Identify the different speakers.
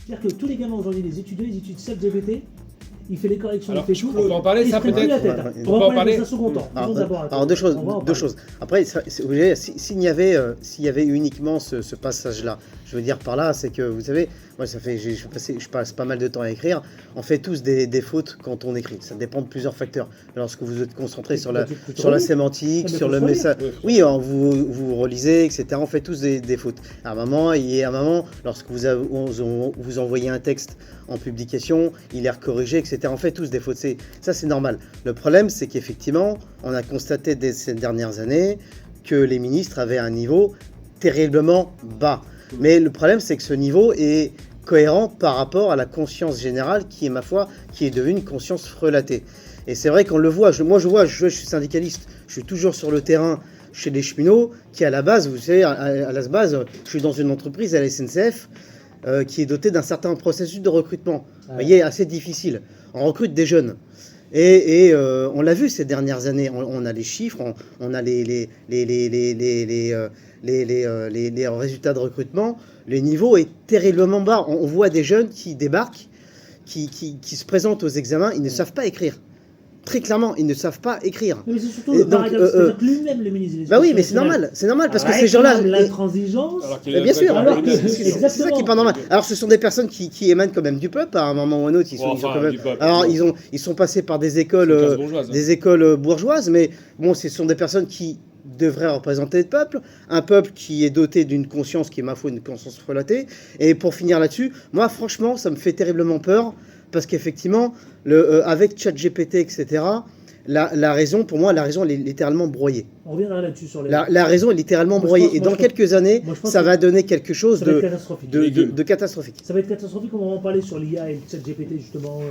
Speaker 1: C'est-à-dire que tous les gamins aujourd'hui, les étudiants, ils utilisent ChatGPT, il fait les corrections,
Speaker 2: Alors,
Speaker 1: il fait tout.
Speaker 2: on peut en parler,
Speaker 1: il
Speaker 2: ça
Speaker 1: se prend plus la
Speaker 2: peut-être.
Speaker 1: tête.
Speaker 2: On peut en parler.
Speaker 1: Ça second temps.
Speaker 3: Alors deux choses. Après, vous voyez, s'il y avait uniquement ce passage-là, je veux dire par là, c'est que vous savez, moi je passe pas mal de temps à écrire. On fait tous des fautes quand on écrit. Ça dépend de plusieurs facteurs. Lorsque vous êtes concentré sur la sémantique, sur le message, oui, vous relisez, etc. On fait tous des fautes. À un moment, lorsque vous envoyez un texte en publication, il est recorrigé, etc. On fait tous des fautes. Ça, c'est normal. Le problème, c'est qu'effectivement, on a constaté dès ces dernières années que les ministres avaient un niveau terriblement bas. Mais le problème, c'est que ce niveau est cohérent par rapport à la conscience générale qui est, ma foi, qui est devenue une conscience frelatée. Et c'est vrai qu'on le voit. Je suis syndicaliste. Je suis toujours sur le terrain chez les cheminots qui, à la base, vous savez, à la base, je suis dans une entreprise à la SNCF qui est dotée d'un certain processus de recrutement. Vous voyez, assez difficile. On recrute des jeunes. Et on l'a vu ces dernières années. On a les chiffres, on a les résultats de recrutement. Le niveau est terriblement bas. On voit des jeunes qui débarquent, qui se présentent aux examens, ils ne savent pas écrire. Très clairement, ils ne savent pas écrire.
Speaker 1: Mais c'est surtout le paragraphe, c'est-à-dire que lui-même, le ministre.
Speaker 3: Bah oui, mais c'est normal parce que ces gens-là.
Speaker 1: L'intransigeance.
Speaker 3: Bien sûr, c'est ça qui est pas normal. Alors, ce sont des personnes qui émanent quand même du peuple, à un moment ou à un autre. Ils sont passés par des écoles bourgeoises, mais bon, ce sont des personnes qui devraient représenter le peuple, un peuple qui est doté d'une conscience qui est, ma foi, une conscience frelatée. Et pour finir là-dessus, moi, franchement, ça me fait terriblement peur. Parce qu'effectivement, avec ChatGPT, etc., la raison, pour moi, la raison, elle est littéralement broyée.
Speaker 1: On reviendra là-dessus sur les...
Speaker 3: La raison est littéralement broyée. Et dans quelques années, ça va donner quelque chose de catastrophique.
Speaker 1: Ça va être catastrophique. On va en parler sur l'IA et le ChatGPT, justement.